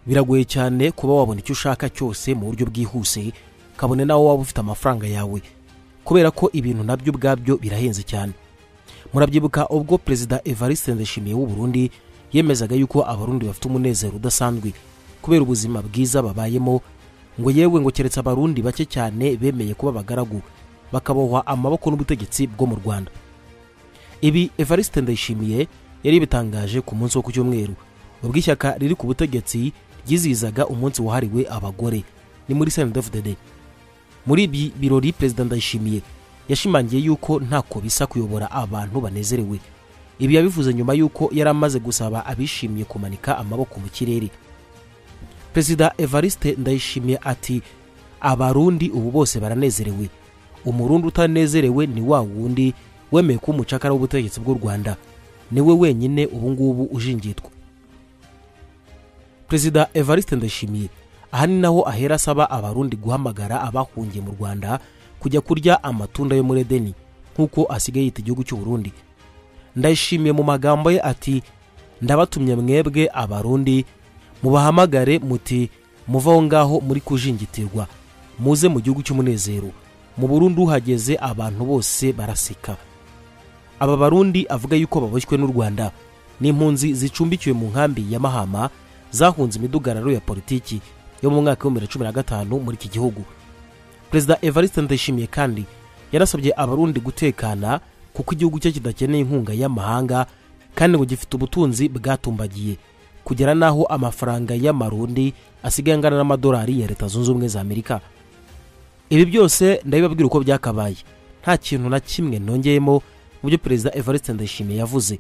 biragoye cyane kuba wabona icyo ushaka cyose mu buryo bwihuse kabone nawo waba ufite amafaranga yawe, kubera ko ibintu nabyo ubwabyo birahenze cyane. Murabyibuka ubwo Perezida Evariste Ndayishimiye w'u Burundi yemezaga yuko abarundi bafite umunezero udasanzwe kubera ubuzima bwiza babayemo, ngo yewe ngo keretse abarundi bake cyane bemeye kuba abagaragu bakabohwa amaboko n'ubutegetsi bwo mu Rwanda. Ibi Evariste Ndayishimiye yari bitangaje ku munsi wo ku cyumweru ubwo ishyaka riri ku butegetsi ryizizaga umunsi wahariwe abagore, ni muri CNDD-FDD. Muri ibi birori Perezida Ndayishimiye yashimangiye yuko ntako bisa kuyobora abantu banezerewe. Ibi yabivuze nyuma yuko yari amaze gusaba abishimiye kumanika amaboko mu kirere. Perezida Evariste Ndayishimiye ati abarundi ubu bose baranezerewe, umurundi utanezerewe ni wa wundi wemeye ko umucakara w'ubutegetsi bw'u Rwanda, niwe wenyine ubu ngubu ujingitwa. Perezida Evariste Ndayishimiye aha ni naho ahera asaba abarundi guhamagara abahungiye mu Rwanda kujya kurya amatunda yo muri Edeni nkuko asigaye yita igihugu cy'u Burundi. Ndayishimiye mu magambo ye ati ndabatumye mwebwe abarundi mubahamagare muti muvaho ngaho muri kujingitirwa muze mu gihugu cy'umunezero. Mu Burundi uhageze abantu bose baraseka. Aba barundi avuga yuko baboshywe n'u Rwanda n'impunzi zicumbikiwe mu nkambi ya Mahama zahunze imidugararo ya politiki yo mu mwaka wa 2015 muri iki gihugu. Perezida Evariste Ndayishimiye kandi yarasabye abarundi gutekana kuko igihugu cye kidakeneye inkunga y'amahanga kandi ngo gifite ubutunzi bwatumbagiye kugera naho amafaranga y'amarundi asigaye angana n'amadolari ya Leta Zunze Ubumwe za Amerika. Ibi byose ndabibabwira uko byakabaye, nta kintu na kimwe nongeyemo mu byo Perezida Evariste Ndayishimiye yavuze.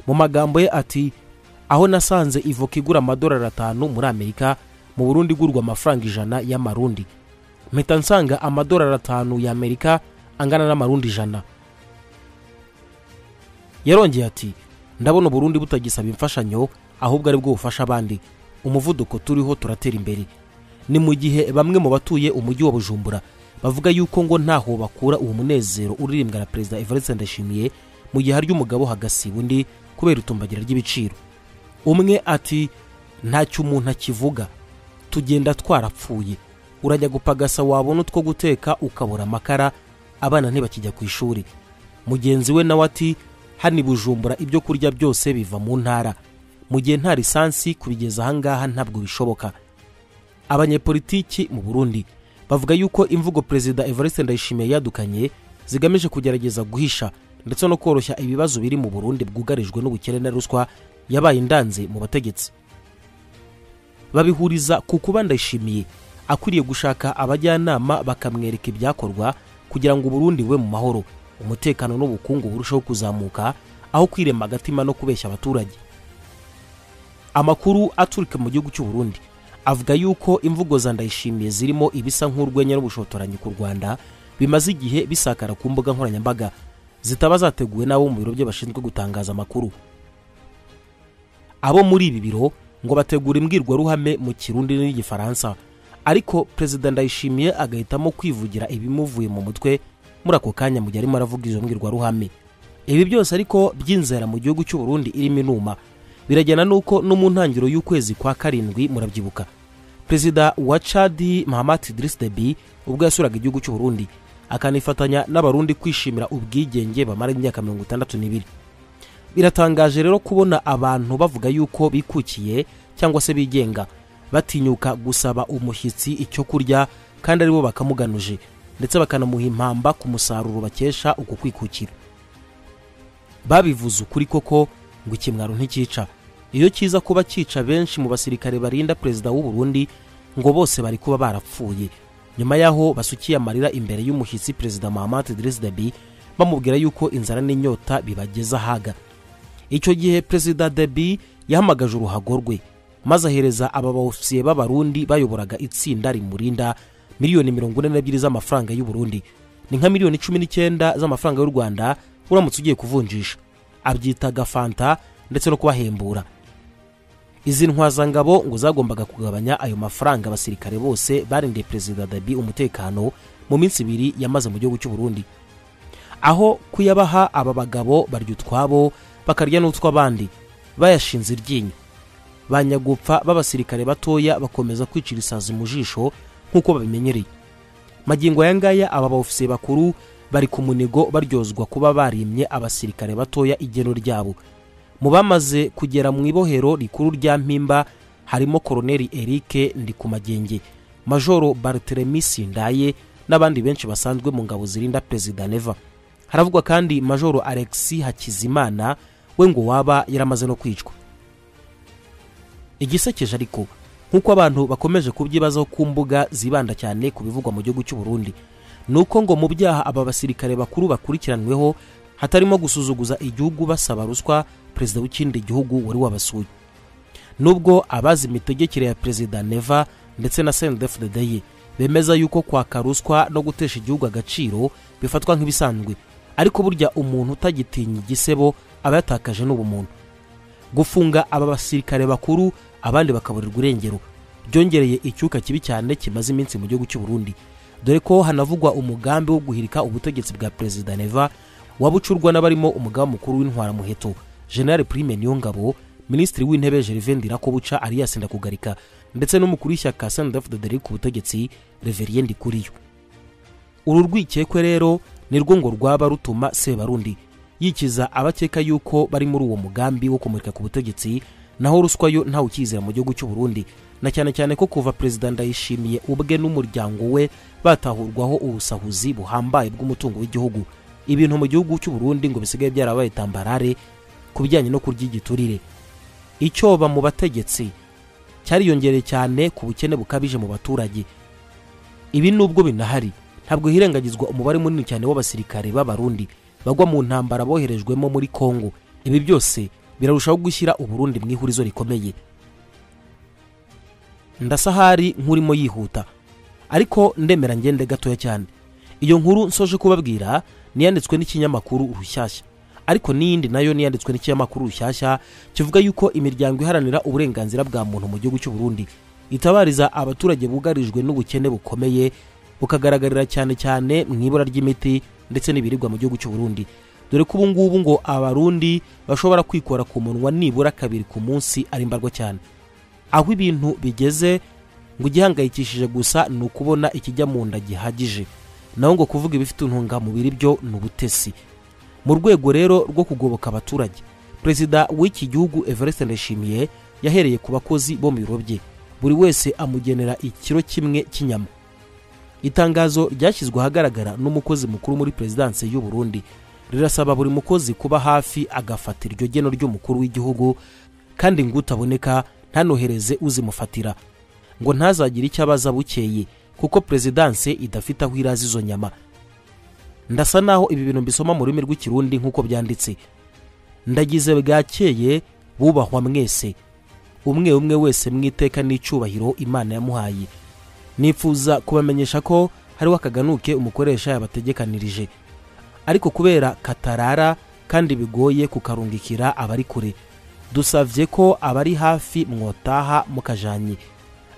Mu magambo ye ati aho nasanze ivoka igura amadolari 5 muri Amerika, mu Burundi igurwa amafaranga 100 y'amarundi, mpita nsanga amadolari 5 ya Amerika angana n'amarundi 100. Yarongeye ati ndabona Burundi butagisaba imfashanyo ahubwo ari bwo bufasha abandi, umuvuduko turiho turatera imbere. Ni mu gihe bamwe mu batuye umujyi wa Bujumbura bavuga yuko ngo ntaho bakura uwo munezero uririmbwa na Perezida Evariste Ndayishimiye mu gihe hari umugabo hagasiba undi kubera utumbagira ry'ibiciro. Umwe ati ntacyo umuntu akivuga, tugenda twarapfuye, urajya gupagasa wabona utwo guteka ukabura amakara, abana ntibakijya ku ishuri. Mugenzi we nawe ati hani Bujumbura ibyo kurya byose biva mu ntara, mu gihe nta lisansi kubigeza ahangaha ntabwo bishoboka. Abanyepolitiki mu Burundi bavuga yuko imvugo Perezida Evariste Ndayishimiye yadukanye zigamije kugerageza guhisha ndetse no koroshya ibibazo biri mu Burundi bwugarijwe n'ubukene na ruswa yabaye indanze mu bategetsi. Babihuriza ku kuba Ndayishimiye akwiriye gushaka abajyanama bakamwereka ibyakorwa kugira ngo Burundi we mu mahoro, umutekano n'ubukungu burushaho kuzamuka aho kwirema agatima no kubeshya abaturage. Amakuru aturika mu gihugu cy'u Burundi avuga yuko imvugo za Ndayishimiye zirimo ibisa nk'urwenya n'ubushotoranyi ku Rwanda bimaze igihe bisakara ku mbuga nkoranyambaga zitaba zateguwe nabo mu biro bye bashinzwe gutangaza amakuru. Abo muri ibi biro ngo bategura imbwirwaruhame mu Kirundi n'Igifaransa, ariko Perezida Ndayishimiye agahitamo kwivugira ibimuvuye mu mutwe muri ako kanya mu gihe arimo aravuga izo mbwirwaruhame. Ibi byose ariko by'inzara mu gihugu cy'u Burundi irimo inuma birajyana nuko no mu ntangiro y'ukwezi kwa 7 murabyibuka Perezida wa Chad Mahamat Idriss Deby ubwo yasuraga igihugu cy'u Burundi akanifatanya n'abarundi kwishimira ubwigenge bamara imyaka 62. Biratangaje rero kubona abantu bavuga yuko bikukiye cyangwa se bigenga batinyuka gusaba umushyitsi icyo kurya kandi aribo bakamuganuje ndetse bakanamuha impamba ku musaruro bakesha uko kwikukira. Babivuze ukuri koko ngo ikimwaro ntikica, iyo kiza kuba kica benshi mu basirikare barinda Perezida w'u Burundi ngo bose bari kuba barapfuye. Nyuma yaho basukiye amarira imbere y'umushyitsi Perezida Mahamat Idriss Deby bamubwira yuko inzara n'inyota bibageza haga. Icyo gihe Perezida Deby yahamagaje uruhago rwe maze ahereza aba baofisiye b'abarundi bayoboraga itsinda rimurinda miliyoni 42 z'amafaranga y'u Burundi, ni nka miliyoni 19 z'amafaranga y'u Rwanda uramutse ugiye kuvunjisha. Abyitaga fanta ndetse no kubahembura. Izi ntwazangabo ngo zagombaga kugabanya ayo mafaranga abasirikare bose barindiye Perezida Deby umutekano mu minsi 2 yamaze mu gihugu cy'u Burundi. Aho kuyabaha aba bagabo barya utwabo bakarya n'utw'abandi bayashinze iryinyo. banyagupfa b'abasirikare batoya bakomeza kwicira isazi mu jisho nk'uko babimenyereye. Magingo aya ngaya aba baofisiye bakuru bari ku munigo baryozwa kuba barimye abasirikare batoya igeno ryabo. Mu bamaze kugera mu ibohero rikuru rya Mpimba harimo Koloneli Eric Ndikumagenge, Majoro Barthélemy Sindaye n'abandi benshi basanzwe mu ngabo zirinda Perezida Neva. Haravugwa kandi Majoro Alexis Hakizimana we ngo waba yaramaze no kwicwa. Igisekeje ariko nkuko abantu bakomeje kubyibazaho ku mbuga zibanda cyane ku bivugwa mu gihugu cy'u Burundi, nuko ngo mu byaha aba basirikare bakuru bakurikiranweho hatarimo gusuzuguza igihugu basaba ruswa perezida w'ikindi gihugu wari wabasuye. Nubwo abazi imitegekere ya Perezida Neva ndetse na CNDD-FDD bemeza yuko kwaka ruswa no gutesha igihugu agaciro bifatwa nk'ibisanzwe, ariko burya umuntu utagitinya igisebo aba yatakaje n'ubumuntu. Gufunga aba basirikare bakuru abandi bakaburirwa irengero byongereye icyuka kibi cyane kimaze iminsi mu gihugu cy'u Burundi, dore ko hanavugwa umugambi wo guhirika ubutegetsi bwa Perezida Neva wabucurwa n'abarimo umugaba mukuru w'intwara muheto General Prime Ngaba, Ministri w'intebe Gervais Ndirakobuca Arias Ndakugarika ndetse n'umukuru w'ishyaka CNDD-FDD ku butegetsi Reverien Ndikuriyo. Uru rwikekwe rero nirwo ngo rwaba rutuma Sebarundi yikiza abakeka yuko bari muri uwo mugambi wo kumurika ku butegetsi, naho ruswa yo nta ukizera mu gihugu cy'u Burundi, na cyane cyane ko kuva Perezida Ndayishimiye ubwe n'umuryango we batahurwaho ubusahuzi buhambaye bw'umutungo w'igihugu. Ibintu mu gihugu cy'u Burundi ngo bisigaye byarabaye tambarare kubijyanye no kurya igiturire. Icyoba mu bategetsi cyariyongereye cyane ku bukene bukabije mu baturage. Ibi nubwo binahari ntabwo hirengagizwa umubare munini cyane w'abasirikare b'abarundi bagwa mu ntambara boherejwemo muri Kongo. Ibi byose birarushaho gushyira Uburundi mu ihurizo rikomeye. Ndasahari nkurimo yihuta ariko ndemera ngende gatoya cyane. Iyo nkuru nsoje kubabwira niyanditswe n'ikinyamakuru Rushyashya, ariko n'iyindi nayo niyanditswe n'ikinyamakuru Rushyashya kivuga yuko imiryango iharanira uburenganzira bwa muntu mu gihugu cy'u Burundi itabariza abaturage bugarijwe n'ubukene bukomeye bukagaragarira cyane cyane mu ibura ry'imiti ndetse n'ibiribwa mu gihugu cy'u Burundi, dore ko ubu ngubu ngo abarundi bashobora kwikora ku munwa nibura kabiri ku munsi ari mbarwa cyane. Aho ibintu bigeze ngo igihangayikishije gusa ni ukubona ikijya mu nda gihagije, naho ngo kuvuga ibifite intungamubiri byo ni ubutesi. Mu rwego rero rwo kugoboka abaturage, Perezida w'iki gihugu Evariste Ndayishimiye yahereye ku bakozi bo mu biro bye, buri wese amugenera ikiro kimwe cy'inyama. Itangazo ryashyizwe ahagaragara n'umukozi mukuru muri Perezidanse y'u Burundi rirasaba buri mukozi kuba hafi agafatira iryo geno ry'umukuru w'igihugu, kandi ngo utaboneka ntanohereze uzimufatira, ngo ntazagire icyo abaza bukeye kuko Perezidanse idafite aho irazi izo nyama. Ndasa naho ibi bintu mbisoma mu rurimi rw'ikirundi nk'uko byanditse. Ndagize bwakeye bubahwa mwese, umwe umwe wese mwiteka n'icyubahiro Imana yamuhaye. Nifuza kubamenyesha ko hariho akaganuke umukoresha yabategekanirije, ariko kubera katarara kandi bigoye kukarungikira abari kure, dusavye ko abari hafi mwotaha mukajanye,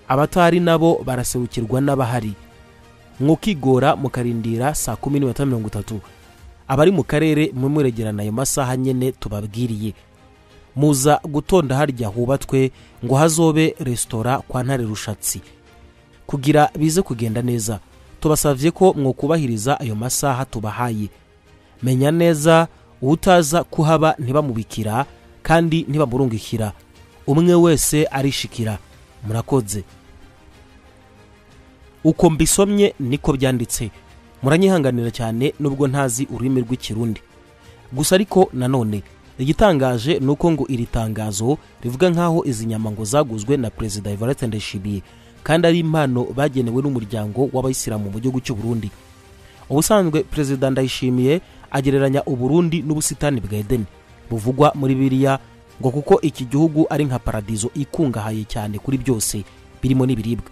abatari nabo baraserukirwa n'abahari, mwukigora mukarindira saa 10:30. Abari mu karere mumuregerana ayo masaha nyene tubabwiriye. Muza gutonda harya hubatwe ngo hazobe restaurant kwa Ntare Rushatsi. Kugira bize kugenda neza, tubasavye ko mwokubahiriza ayo masaha tubahaye. Menya neza utaza kuhaba ntibamubikira kandi ntibamurungikira, umwe wese arishikira. Murakoze. Uko mbisomye niko byanditse, muranyihanganira cyane nubwo ntazi ururimi rw'ikirundi. Gusa ariko nanone igitangaje nuko ngo iri tangazo rivuga nkaho izi nyama ngo zaguzwe na Perezida Evariste Ndayishimiye kandi ari impano bagenewe n'umuryango w'abayisilamu mu gihugu cy'u Burundi. Ubusanzwe Perezida Ndayishimiye agereranya Uburundi n'ubusitani bwa Edeni buvugwa muri Bibiliya, ngo kuko iki gihugu ari nka paradizo ikungahaye cyane kuri byose birimo n'ibiribwa.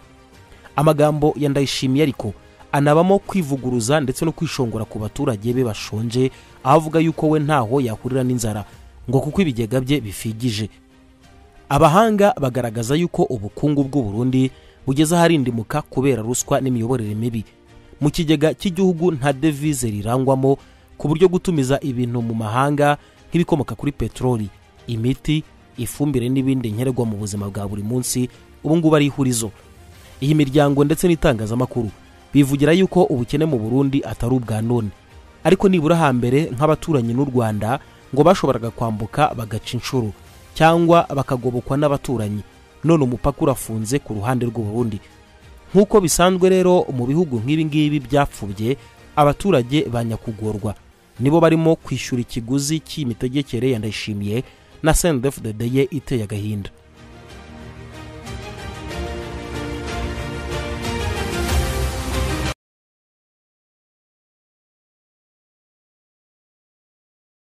Amagambo ya Ndayishimiye ariko anabamo kwivuguruza ndetse no kwishongora ku baturage be bashonje, avuga yuko we ntaho yakurira n'inzara ngo kuko ibigega bye bifigije. Abahanga bagaragaza yuko ubukungu bw'u Burundi bugeze harindimuka kubera ruswa n'imiyoborere mibi. Mu kigega cy'igihugu nta devise rirangwamo ku buryo gutumiza ibintu mu mahanga nk'ibikomoka kuri petroli, imiti, ifumbire n'ibindi nkenerwa mu buzima bwa buri munsi ubu ngubu ari ihurizo. Iyi miryango ndetse n'itangazamakuru bivugira yuko ubukene mu Burundi atari ubwa none, ariko nibura hambere nk'abaturanyi n'u Rwanda ngo bashoboraga kwambuka bagaca inshuro cyangwa bakagobokwa n'abaturanyi, none umupaka urafunze ku ruhande rw'u Burundi. Nk'uko bisanzwe rero mu bihugu nk'ibi ngibi byapfubye, abaturage banyakugorwa nibo barimo kwishyura ikiguzi cy'imitegekere ya Ndayishimiye na CNDD-FDD ye iteye agahinda.